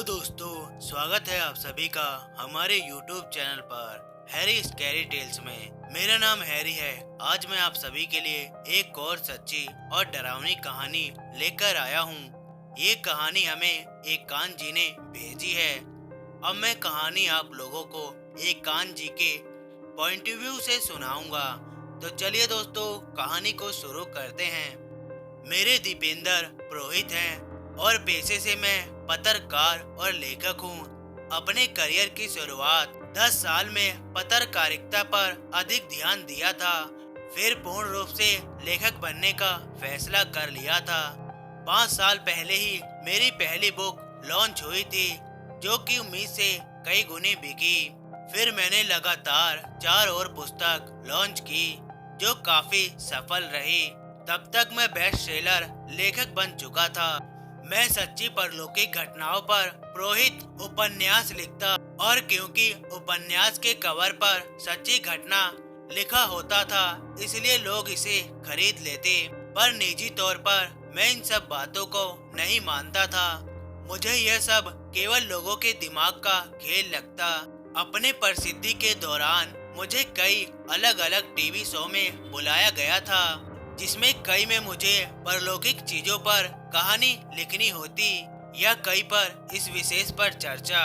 दोस्तों, स्वागत है आप सभी का हमारे YouTube चैनल पर हैरी स्कैरी टेल्स में। मेरा नाम हैरी है। आज मैं आप सभी के लिए एक और सच्ची और डरावनी कहानी लेकर आया हूँ। ये कहानी हमें एक कान जी ने भेजी है। अब मैं कहानी आप लोगों को एक कान जी के पॉइंट ऑफ व्यू से सुनाऊंगा। तो चलिए दोस्तों, कहानी को शुरू करते हैं। मेरे दीपेंद्र पुरोहित हैं और पेशे से मैं पत्रकार और लेखक हूँ। अपने करियर की शुरुआत 10 साल में पत्रकारिता पर अधिक ध्यान दिया था, फिर पूर्ण रूप से लेखक बनने का फैसला कर लिया था। 5 साल पहले ही मेरी पहली बुक लॉन्च हुई थी, जो कि उम्मीद से कई गुने बिकी। फिर मैंने लगातार 4 और पुस्तक लॉन्च की, जो काफी सफल रही। तब तक मैं बेस्ट सेलर लेखक बन चुका था। मैं सच्ची परलौकिक घटनाओं पर पुरोहित उपन्यास लिखता, और क्योंकि उपन्यास के कवर पर सच्ची घटना लिखा होता था, इसलिए लोग इसे खरीद लेते। पर निजी तौर पर मैं इन सब बातों को नहीं मानता था। मुझे यह सब केवल लोगों के दिमाग का खेल लगता। अपने प्रसिद्धि के दौरान मुझे कई अलग अलग टीवी शो में बुलाया गया था, जिसमें कई में मुझे परलौकिक चीजों पर कहानी लिखनी होती या कई पर इस विशेष पर चर्चा।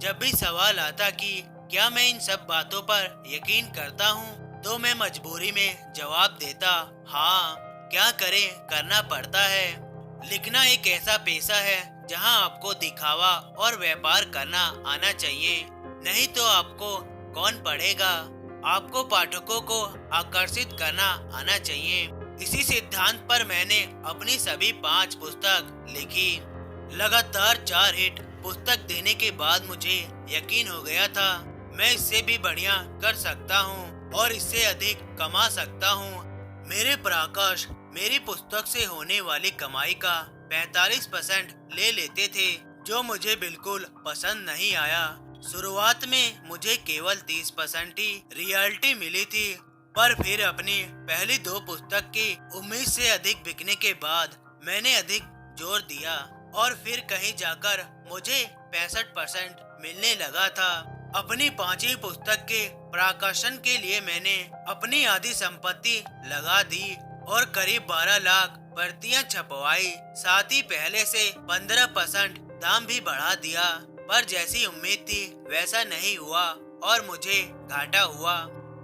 जब भी सवाल आता कि क्या मैं इन सब बातों पर यकीन करता हूँ, तो मैं मजबूरी में जवाब देता, हाँ, क्या करें, करना पड़ता है। लिखना एक ऐसा पेशा है जहाँ आपको दिखावा और व्यापार करना आना चाहिए, नहीं तो आपको कौन पढ़ेगा। आपको पाठकों को आकर्षित करना आना चाहिए। इसी सिद्धांत पर मैंने अपनी सभी 5 पुस्तक लिखी। लगातार 4 हिट पुस्तक देने के बाद मुझे यकीन हो गया था, मैं इससे भी बढ़िया कर सकता हूँ और इससे अधिक कमा सकता हूँ। मेरे प्रकाश मेरी पुस्तक से होने वाली कमाई का 45% ले लेते थे, जो मुझे बिल्कुल पसंद नहीं आया। शुरुआत में मुझे केवल 30% ही रियल्टी मिली थी, पर फिर अपनी पहली 2 पुस्तक की उम्मीद से अधिक बिकने के बाद मैंने अधिक जोर दिया, और फिर कहीं जाकर मुझे 65% मिलने लगा था। अपनी 5वीं पुस्तक के प्रकाशन के लिए मैंने अपनी आधी संपत्ति लगा दी और करीब 12 लाख प्रतियां छपवाई। साथ ही पहले से 15% दाम भी बढ़ा दिया, पर जैसी उम्मीद थी वैसा नहीं हुआ और मुझे घाटा हुआ।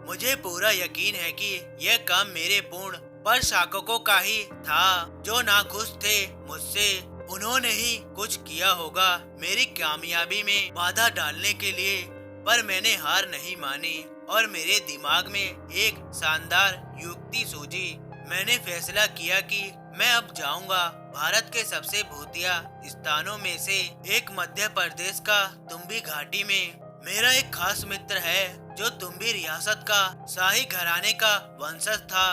मुझे पूरा यकीन है कि यह काम मेरे पूर्ण प्रशासकों का ही था, जो नाखुश थे मुझसे। उन्होंने ही कुछ किया होगा मेरी कामयाबी में बाधा डालने के लिए, पर मैंने हार नहीं मानी और मेरे दिमाग में एक शानदार युक्ति सूझी। मैंने फैसला किया कि मैं अब जाऊंगा भारत के सबसे भूतिया स्थानों में से एक मध्य प्रदेश का तुम्बी घाटी में। मेरा एक खास मित्र है जो तुम्बी रियासत का शाही घराने का वंशज था,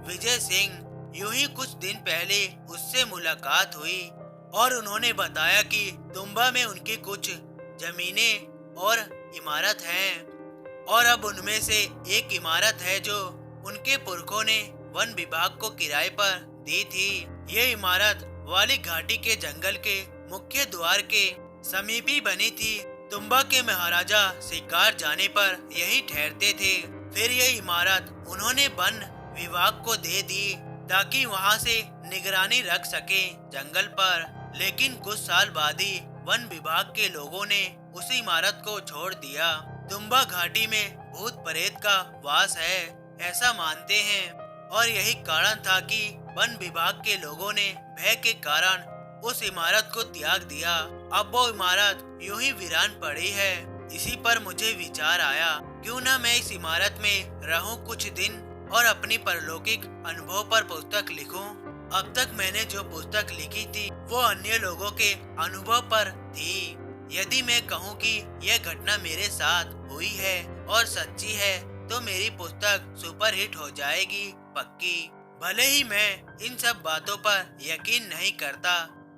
विजय सिंह। यूं ही कुछ दिन पहले उससे मुलाकात हुई और उन्होंने बताया कि तुम्बा में उनकी कुछ जमीनें और इमारत हैं, और अब उनमें से एक इमारत है जो उनके पुरखों ने वन विभाग को किराए पर दी थी। ये इमारत वाली घाटी के जंगल के मुख्य द्वार के समीप ही बनी थी। तुम्बा के महाराजा शिकार जाने पर यही ठहरते थे। फिर ये इमारत उन्होंने वन विभाग को दे दी ताकि वहां से निगरानी रख सके जंगल पर। लेकिन कुछ साल बाद ही वन विभाग के लोगों ने उस इमारत को छोड़ दिया। तुम्बा घाटी में भूत प्रेत का वास है, ऐसा मानते हैं, और यही कारण था कि वन विभाग के लोगों ने भय के कारण उस इमारत को त्याग दिया। अब वो इमारत यूं ही वीरान पड़ी है। इसी पर मुझे विचार आया, क्यों ना मैं इस इमारत में रहूं कुछ दिन और अपनी परलौकिक अनुभव पर पुस्तक लिखूं। अब तक मैंने जो पुस्तक लिखी थी वो अन्य लोगों के अनुभव पर थी। यदि मैं कहूं कि यह घटना मेरे साथ हुई है और सच्ची है, तो मेरी पुस्तक सुपरहिट हो जाएगी, पक्की। भले ही मैं इन सब बातों पर यकीन नहीं करता,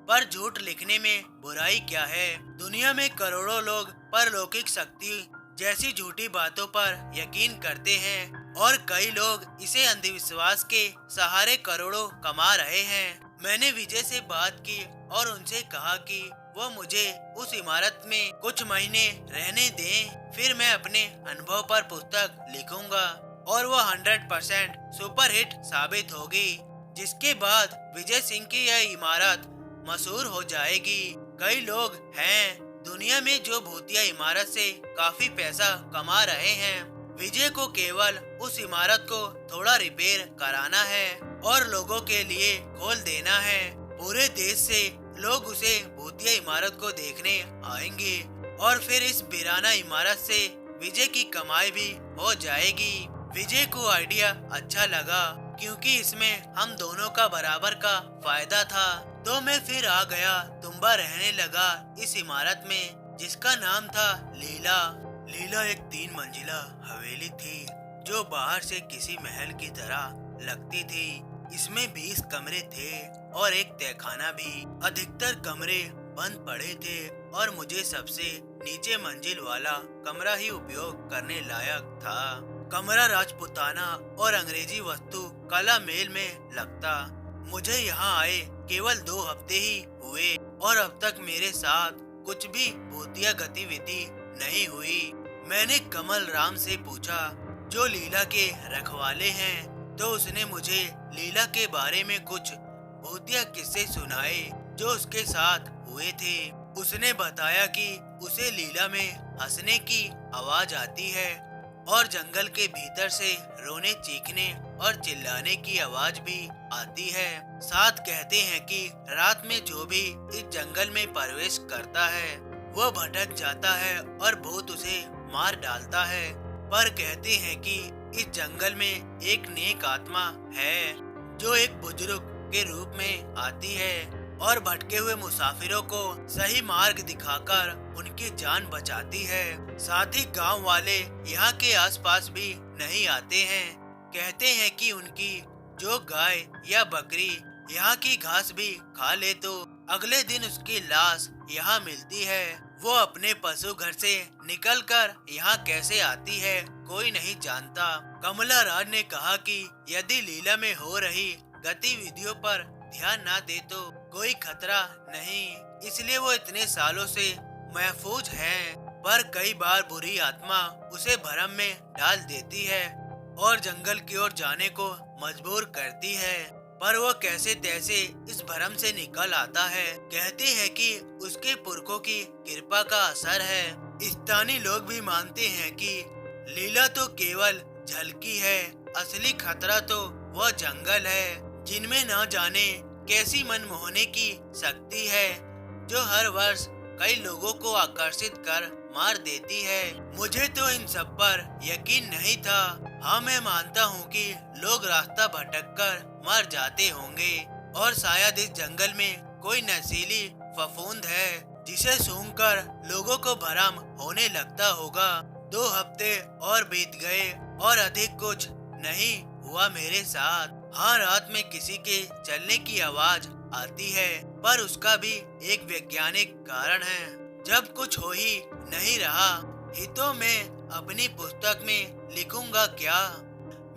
पर झूठ लिखने में बुराई क्या है। दुनिया में करोड़ों लोग परलौकिक शक्ति जैसी झूठी बातों पर यकीन करते हैं, और कई लोग इसे अंधविश्वास के सहारे करोड़ों कमा रहे हैं। मैंने विजय से बात की और उनसे कहा कि वो मुझे उस इमारत में कुछ महीने रहने दें, फिर मैं अपने अनुभव पर पुस्तक लिखूंगा और वो 100% सुपरहिट साबित होगी, जिसके बाद विजय सिंह की यह इमारत मशहूर हो जाएगी। कई लोग हैं दुनिया में जो भूतिया इमारत से काफी पैसा कमा रहे हैं। विजय को केवल उस इमारत को थोड़ा रिपेयर कराना है और लोगों के लिए खोल देना है। पूरे देश से लोग उसे भूतिया इमारत को देखने आएंगे और फिर इस वीराना इमारत से विजय की कमाई भी हो जाएगी। विजय को आइडिया अच्छा लगा क्योंकि इसमें हम दोनों का बराबर का फायदा था। तो मैं फिर आ गया तुम्बा रहने लगा इस इमारत में, जिसका नाम था लीला। लीला एक 3 मंजिला हवेली थी जो बाहर से किसी महल की तरह लगती थी। इसमें 20 कमरे थे और एक तहखाना भी। अधिकतर कमरे बंद पड़े थे और मुझे सबसे नीचे मंजिल वाला कमरा ही उपयोग करने लायक था। कमरा राजपुताना और अंग्रेजी वस्तु कला मेल में लगता। मुझे यहाँ आए केवल 2 हफ्ते ही हुए और अब तक मेरे साथ कुछ भी भूतिया गतिविधि नहीं हुई। मैंने कमल राम से पूछा जो लीला के रखवाले हैं, तो उसने मुझे लीला के बारे में कुछ भूतिया किस्से सुनाए जो उसके साथ हुए थे। उसने बताया कि उसे लीला में हंसने की आवाज आती है और जंगल के भीतर से रोने, चीखने और चिल्लाने की आवाज भी आती है। साथ कहते हैं कि रात में जो भी इस जंगल में प्रवेश करता है वो भटक जाता है और भूत उसे मार डालता है। पर कहते हैं कि इस जंगल में एक नेक आत्मा है जो एक बुजुर्ग के रूप में आती है और भटके हुए मुसाफिरों को सही मार्ग दिखाकर उनकी जान बचाती है। साथ ही गांव वाले यहाँ के आसपास भी नहीं आते हैं। कहते हैं कि उनकी जो गाय या बकरी यहाँ की घास भी खा ले तो अगले दिन उसकी लाश यहाँ मिलती है। वो अपने पशु घर से निकलकर यहाँ कैसे आती है कोई नहीं जानता। कमला राज ने कहा कि यदि लीला में हो रही गतिविधियों पर ध्यान ना दे तो कोई खतरा नहीं, इसलिए वो इतने सालों से महफूज है। पर कई बार बुरी आत्मा उसे भ्रम में डाल देती है और जंगल की ओर जाने को मजबूर करती है, पर वो कैसे तैसे इस भ्रम से निकल आता है। कहते हैं कि उसके पुरखों की कृपा का असर है। स्थानीय लोग भी मानते हैं कि लीला तो केवल झलकी है, असली खतरा तो वह जंगल है जिनमें न जाने कैसी मनमोहने की शक्ति है जो हर वर्ष कई लोगों को आकर्षित कर मार देती है। मुझे तो इन सब पर यकीन नहीं था। हाँ, मैं मानता हूँ कि लोग रास्ता भटककर मर जाते होंगे और शायद इस जंगल में कोई नशीली फफूंद है जिसे सूंघकर लोगों को भ्रम होने लगता होगा। 2 हफ्ते और बीत गए और अधिक कुछ नहीं हुआ मेरे साथ। हाँ, रात में किसी के चलने की आवाज आती है, पर उसका भी एक वैज्ञानिक कारण है। जब कुछ हो ही नहीं रहा ही तो मैं अपनी पुस्तक में लिखूंगा क्या।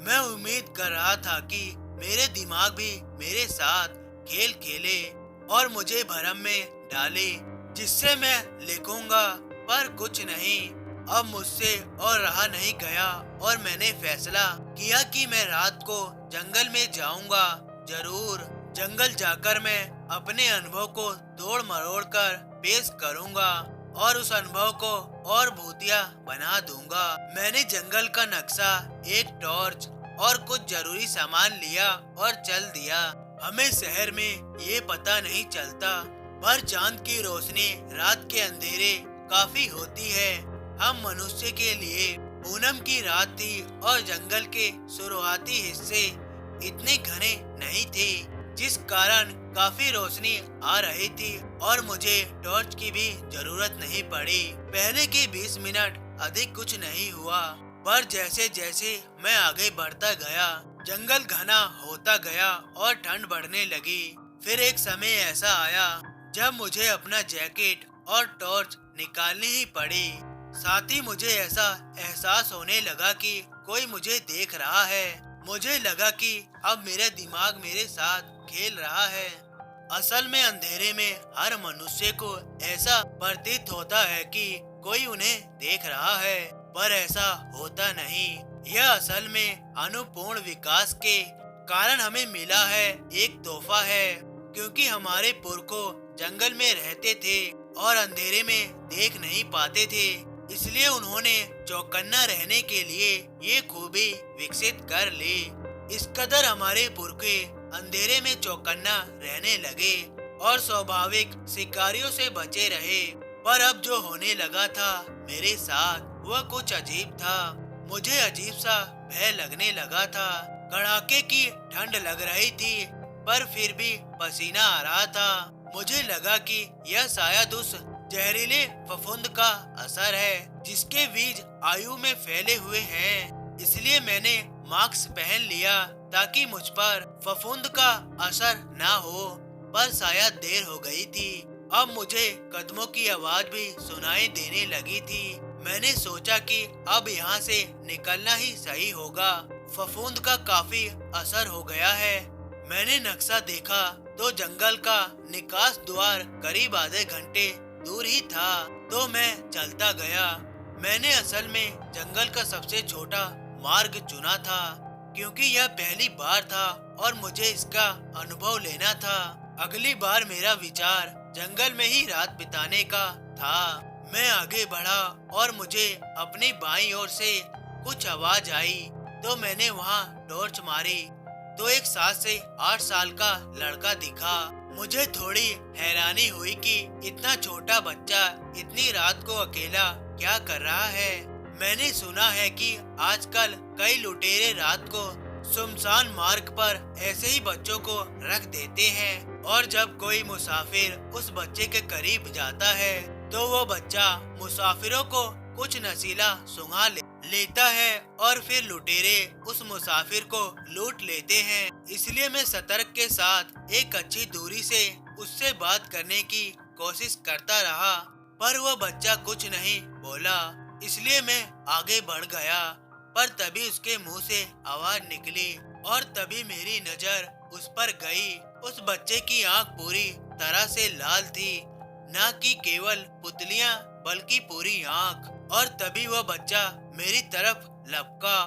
मैं उम्मीद कर रहा था कि मेरे दिमाग भी मेरे साथ खेल खेले और मुझे भ्रम में डाले, जिससे मैं लिखूंगा, पर कुछ नहीं। अब मुझसे और रहा नहीं गया और मैंने फैसला किया कि मैं रात को जंगल में जाऊंगा। जरूर जंगल जाकर मैं अपने अनुभव को तोड़ मरोड़ कर पेश करूंगा और उस अनुभव को और भूतिया बना दूंगा। मैंने जंगल का नक्शा, एक टॉर्च और कुछ जरूरी सामान लिया और चल दिया। हमें शहर में ये पता नहीं चलता, पर चांद की रोशनी रात के अंधेरे काफी होती है। हम मनुष्य के लिए पूनम की रात थी और जंगल के शुरुआती हिस्से इतने घने नहीं थे, जिस कारण काफी रोशनी आ रही थी और मुझे टॉर्च की भी जरूरत नहीं पड़ी। पहले के 20 मिनट अधिक कुछ नहीं हुआ, पर जैसे जैसे मैं आगे बढ़ता गया जंगल घना होता गया और ठंड बढ़ने लगी। फिर एक समय ऐसा आया जब मुझे अपना जैकेट और टॉर्च निकालनी ही पड़ी। साथ ही मुझे ऐसा एहसास होने लगा कि कोई मुझे देख रहा है। मुझे लगा कि अब मेरा दिमाग मेरे साथ खेल रहा है। असल में अंधेरे में हर मनुष्य को ऐसा प्रतीत होता है कि कोई उन्हें देख रहा है, पर ऐसा होता नहीं। यह असल में अनुपूर्ण विकास के कारण हमें मिला है एक तोहफा है, क्योंकि हमारे पुरखों जंगल में रहते थे और अंधेरे में देख नहीं पाते थे, इसलिए उन्होंने चौकन्ना रहने के लिए ये खूबी विकसित कर ली। इस कदर हमारे पुरखे अंधेरे में चौकन्ना रहने लगे और स्वाभाविक शिकारियों से बचे रहे। पर अब जो होने लगा था मेरे साथ वह कुछ अजीब था। मुझे अजीब सा भय लगने लगा था। कड़ाके की ठंड लग रही थी, पर फिर भी पसीना आ रहा था। मुझे लगा कि यह शायद उस जहरीले फफूंद का असर है जिसके बीज आयु में फैले हुए हैं। इसलिए मैंने मास्क पहन लिया ताकि मुझ पर फफूंद का असर ना हो, पर शायद देर हो गई थी। अब मुझे कदमों की आवाज भी सुनाई देने लगी थी। मैंने सोचा कि अब यहाँ से निकलना ही सही होगा। फफूंद का काफी असर हो गया है। मैंने नक्शा देखा तो जंगल का निकास द्वार करीब आधे घंटे दूर ही था, तो मैं चलता गया। मैंने असल में जंगल का सबसे छोटा मार्ग चुना था, क्योंकि यह पहली बार था और मुझे इसका अनुभव लेना था। अगली बार मेरा विचार जंगल में ही रात बिताने का था। मैं आगे बढ़ा और मुझे अपनी बाईं ओर से कुछ आवाज आई, तो मैंने वहाँ टॉर्च मारी तो एक 7 से 8 साल का लड़का दिखा। मुझे थोड़ी हैरानी हुई कि इतना छोटा बच्चा इतनी रात को अकेला क्या कर रहा है। मैंने सुना है कि आजकल कई लुटेरे रात को सुनसान मार्ग पर ऐसे ही बच्चों को रख देते हैं, और जब कोई मुसाफिर उस बच्चे के करीब जाता है तो वो बच्चा मुसाफिरों को कुछ नशीला सुंघा लेता है और फिर लुटेरे उस मुसाफिर को लूट लेते हैं। इसलिए मैं सतर्क के साथ एक अच्छी दूरी से उससे बात करने की कोशिश करता रहा, पर वो बच्चा कुछ नहीं बोला। इसलिए मैं आगे बढ़ गया, पर तभी उसके मुंह से आवाज निकली और तभी मेरी नजर उस पर गई। उस बच्चे की आंख पूरी तरह से लाल थी, न कि केवल पुतलियां बल्कि पूरी आंख। और तभी वह बच्चा मेरी तरफ लपका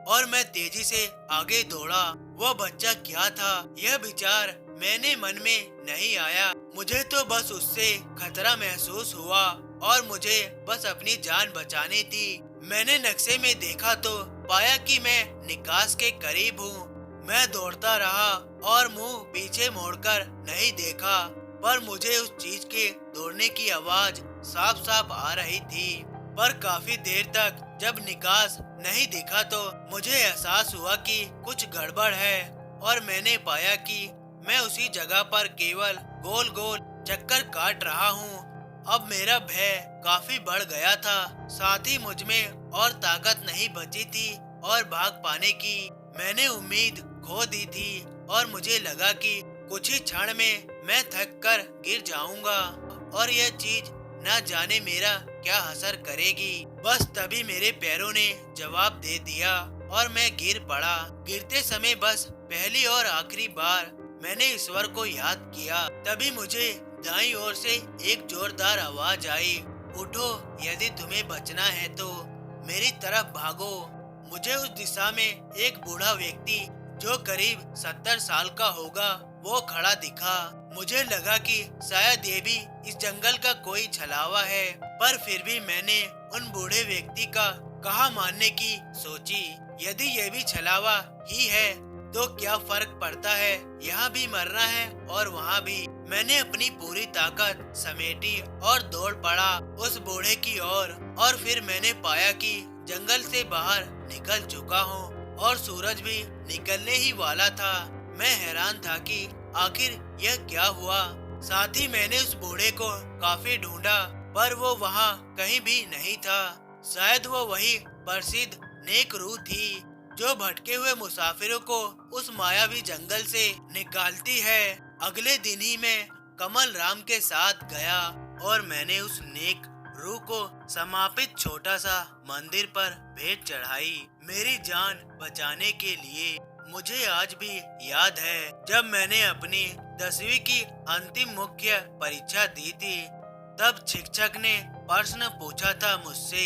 और मैं तेजी से आगे दौड़ा। वह बच्चा क्या था यह विचार मैंने मन में नहीं आया। मुझे तो बस उससे खतरा महसूस हुआ और मुझे बस अपनी जान बचानी थी। मैंने नक्शे में देखा तो पाया कि मैं निकास के करीब हूँ। मैं दौड़ता रहा और मुंह पीछे मोड़कर नहीं देखा, पर मुझे उस चीज के दौड़ने की आवाज साफ साफ आ रही थी। पर काफी देर तक जब निकास नहीं दिखा तो मुझे एहसास हुआ कि कुछ गड़बड़ है, और मैंने पाया कि मैं उसी जगह पर केवल गोल गोल चक्कर काट रहा हूँ। अब मेरा भय काफी बढ़ गया था, साथ ही मुझ में और ताकत नहीं बची थी और भाग पाने की मैंने उम्मीद खो दी थी, और मुझे लगा कि कुछ ही क्षण में मैं थक कर गिर जाऊंगा और यह चीज न जाने मेरा क्या असर करेगी। बस तभी मेरे पैरों ने जवाब दे दिया और मैं गिर पड़ा। गिरते समय बस पहली और आखिरी बार मैंने ईश्वर को याद किया। तभी मुझे दाईं ओर से एक जोरदार आवाज आई, उठो, यदि तुम्हें बचना है तो मेरी तरफ भागो। मुझे उस दिशा में एक बूढ़ा व्यक्ति जो करीब 70 साल का होगा वो खड़ा दिखा। मुझे लगा कि शायद ये भी इस जंगल का कोई छलावा है, पर फिर भी मैंने उन बूढ़े व्यक्ति का कहा मानने की सोची। यदि ये भी छलावा ही है तो क्या फर्क पड़ता है, यहाँ भी मरना है और वहाँ भी। मैंने अपनी पूरी ताकत समेटी और दौड़ पड़ा उस बूढ़े की ओर, और फिर मैंने पाया कि जंगल से बाहर निकल चुका हूँ और सूरज भी निकलने ही वाला था। मैं हैरान था कि आखिर यह क्या हुआ। साथ ही मैंने उस बूढ़े को काफी ढूंढा, पर वो वहाँ कहीं भी नहीं था। शायद वो वही प्रसिद्ध नेक रूह थी जो भटके हुए मुसाफिरों को उस मायावी जंगल से निकालती है। अगले दिन ही मैं कमल राम के साथ गया और मैंने उस नेक रूह को समापित छोटा सा मंदिर पर भेंट चढ़ाई मेरी जान बचाने के लिए। मुझे आज भी याद है जब मैंने अपनी 10वीं की अंतिम मुख्य परीक्षा दी थी। तब शिक्षक ने प्रश्न पूछा था मुझसे,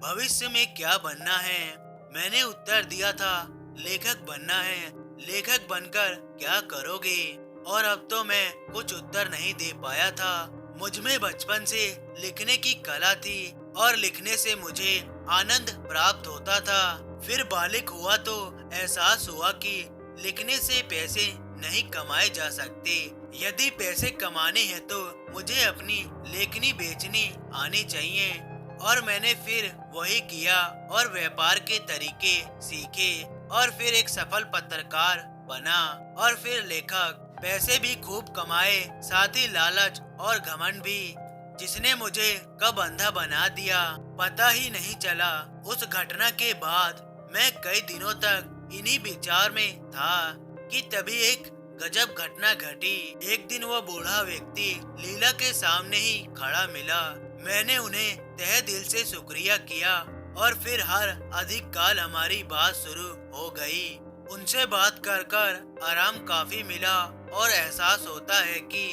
भविष्य में क्या बनना है। मैंने उत्तर दिया था, लेखक बनना है। लेखक बनकर क्या करोगे? और अब तो मैं कुछ उत्तर नहीं दे पाया था। मुझ में बचपन से लिखने की कला थी और लिखने से मुझे आनंद प्राप्त होता था। फिर बालिग हुआ तो एहसास हुआ कि लिखने से पैसे नहीं कमाए जा सकते। यदि पैसे कमाने हैं तो मुझे अपनी लेखनी बेचनी आनी चाहिए। और मैंने फिर वही किया और व्यापार के तरीके सीखे और फिर एक सफल पत्रकार बना और फिर लेखक। पैसे भी खूब कमाए, साथ ही लालच और घमंड भी, जिसने मुझे कब अंधा बना दिया पता ही नहीं चला। उस घटना के बाद मैं कई दिनों तक इन्हीं विचार में था कि तभी एक गजब घटना घटी। एक दिन वो बूढ़ा व्यक्ति लीला के सामने ही खड़ा मिला। मैंने उन्हें तहे दिल से शुक्रिया किया और फिर हर अधिक काल हमारी बात शुरू हो गई। उनसे बात कर कर आराम काफी मिला और एहसास होता है कि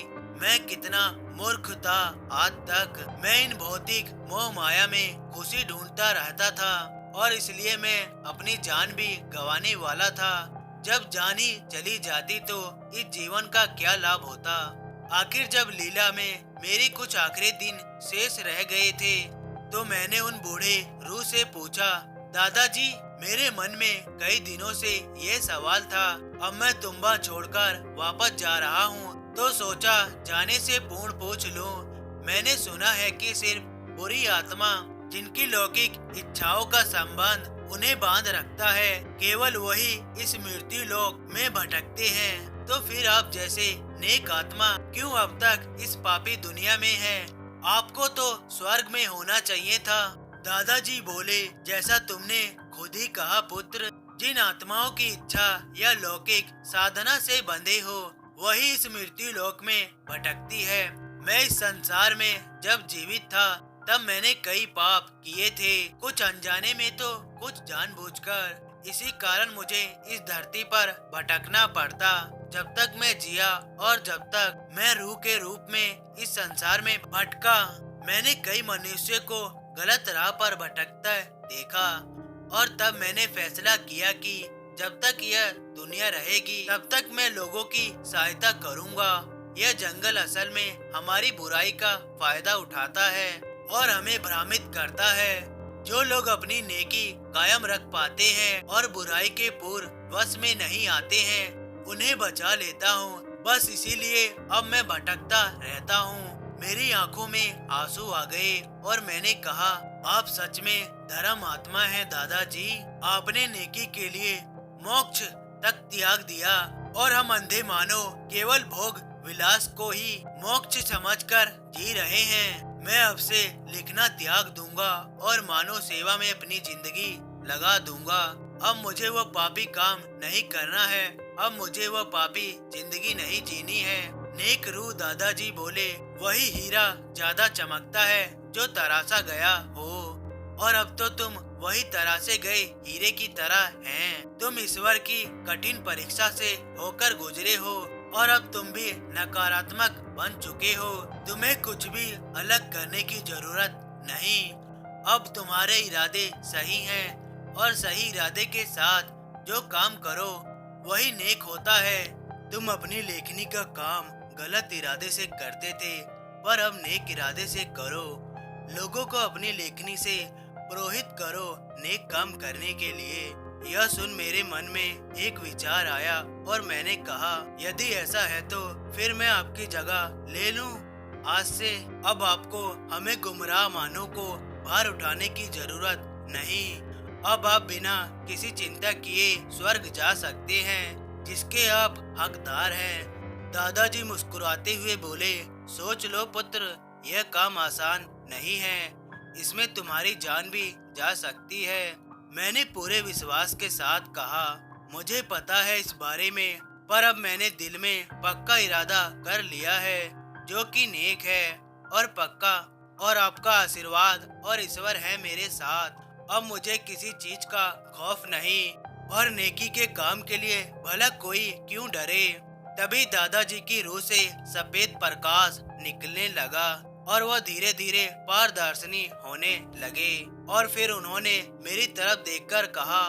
मैं कितना मूर्ख था। आज तक मैं इन भौतिक मोह माया में खुशी ढूंढता रहता था और इसलिए मैं अपनी जान भी गंवाने वाला था। जब जान ही चली जाती तो इस जीवन का क्या लाभ होता। आखिर जब लीला में मेरी कुछ आखिरी दिन शेष रह गए थे तो मैंने उन बूढ़े रूह से पूछा, दादाजी, मेरे मन में कई दिनों से ये सवाल था। अब मैं तुम्बा छोड़कर वापस जा रहा हूँ तो सोचा जाने से पूर्ण पूछ लूं। मैंने सुना है कि सिर्फ बुरी आत्मा जिनकी लौकिक इच्छाओं का संबंध उन्हें बांध रखता है, केवल वही इस मृत्यु लोक में भटकते हैं। तो फिर आप जैसे नेक आत्मा क्यों अब तक इस पापी दुनिया में है? आपको तो स्वर्ग में होना चाहिए था। दादाजी बोले, जैसा तुमने खुद ही कहा पुत्र, जिन आत्माओं की इच्छा या लौकिक साधना से बंधे हो वही इस मृत्यु लोक में भटकती है। मैं इस संसार में जब जीवित था तब मैंने कई पाप किए थे, कुछ अनजाने में तो कुछ जानबूझकर। इसी कारण मुझे इस धरती पर भटकना पड़ता। जब तक मैं जिया और जब तक मैं रूह के रूप में इस संसार में भटका, मैंने कई मनुष्य को गलत राह पर भटकता देखा और तब मैंने फैसला किया कि जब तक यह दुनिया रहेगी तब तक मैं लोगों की सहायता करूंगा। यह जंगल असल में हमारी बुराई का फायदा उठाता है और हमें भ्रमित करता है। जो लोग अपनी नेकी कायम रख पाते हैं और बुराई के पूर्व वश में नहीं आते हैं, उन्हें बचा लेता हूँ। बस इसीलिए अब मैं भटकता रहता हूँ। मेरी आंखों में आंसू आ गए और मैंने कहा, आप सच में धर्म आत्मा हैं दादाजी। आपने नेकी के लिए मोक्ष तक त्याग दिया और हम अंधे मानो केवल भोग विलास को ही मोक्ष समझकर जी रहे हैं। मैं अब से लिखना त्याग दूंगा और मानव सेवा में अपनी जिंदगी लगा दूंगा। अब मुझे वो पापी काम नहीं करना है। अब मुझे वो पापी जिंदगी नहीं जीनी है। नेक रूह दादाजी बोले, वही हीरा ज्यादा चमकता है जो तराशा गया हो, और अब तो तुम वही तराशे गए हीरे की तरह हैं। तुम ईश्वर की कठिन परीक्षा से होकर गुजरे हो और अब तुम भी नकारात्मक बन चुके हो। तुम्हें कुछ भी अलग करने की जरूरत नहीं। अब तुम्हारे इरादे सही हैं और सही इरादे के साथ जो काम करो वही नेक होता है। तुम अपनी लेखनी का काम गलत इरादे से करते थे, पर अब नेक इरादे से करो। लोगों को अपनी लेखनी से प्रोहित करो नेक काम करने के लिए। यह सुन मेरे मन में एक विचार आया और मैंने कहा, यदि ऐसा है तो फिर मैं आपकी जगह ले लूं। आज से अब आपको हमें गुमराह मानों को भार उठाने की जरूरत नहीं। अब आप बिना किसी चिंता किए स्वर्ग जा सकते हैं जिसके आप हकदार हैं। दादाजी मुस्कुराते हुए बोले, सोच लो पुत्र, यह काम आसान नहीं है। इसमें तुम्हारी जान भी जा सकती है। मैंने पूरे विश्वास के साथ कहा, मुझे पता है इस बारे में, पर अब मैंने दिल में पक्का इरादा कर लिया है जो कि नेक है और पक्का, और आपका आशीर्वाद और ईश्वर है मेरे साथ। अब मुझे किसी चीज का खौफ नहीं और नेकी के काम के लिए भला कोई क्यों डरे। तभी दादाजी की रूह से सफेद प्रकाश निकलने लगा और वह धीरे धीरे पारदर्शनी होने लगे। और फिर उन्होंने मेरी तरफ देखकर कहा,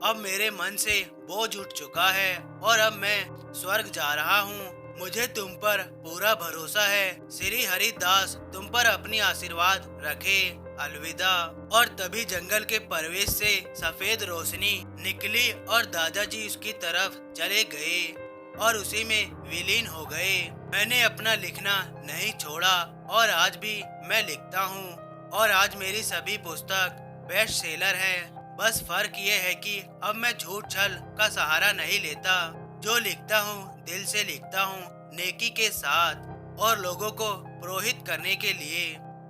अब मेरे मन से बोझ उठ चुका है और अब मैं स्वर्ग जा रहा हूँ। मुझे तुम पर पूरा भरोसा है। श्री हरिदास तुम पर अपनी आशीर्वाद रखे। अलविदा। और तभी जंगल के प्रवेश से सफेद रोशनी निकली और दादाजी उसकी तरफ चले गए और उसी में विलीन हो गए। मैंने अपना लिखना नहीं छोड़ा और आज भी मैं लिखता हूँ और आज मेरी सभी पुस्तक बेस्ट सेलर है। बस फर्क ये है कि अब मैं झूठ छल का सहारा नहीं लेता। जो लिखता हूँ दिल से लिखता हूँ, नेकी के साथ और लोगों को प्रोहित करने के लिए।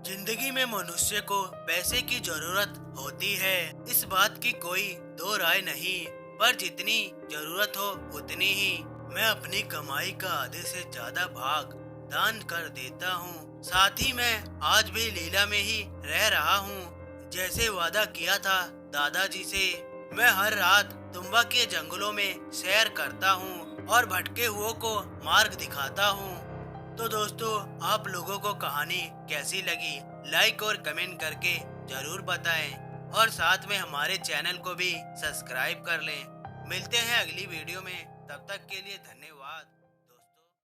जिंदगी में मनुष्य को पैसे की जरूरत होती है, इस बात की कोई दो राय नहीं, पर जितनी जरूरत हो उतनी ही मैं अपनी कमाई का आधे से ज्यादा भाग दान कर देता हूँ। साथ ही मैं आज भी लीला में ही रह रहा हूँ। जैसे वादा किया था दादाजी से, मैं हर रात तुम्बा के जंगलों में सैर करता हूँ और भटके हुओं को मार्ग दिखाता हूँ। तो दोस्तों, आप लोगों को कहानी कैसी लगी लाइक और कमेंट करके जरूर बताएं और साथ में हमारे चैनल को भी सब्सक्राइब कर लें। मिलते हैं अगली वीडियो में, तब तक के लिए धन्यवाद।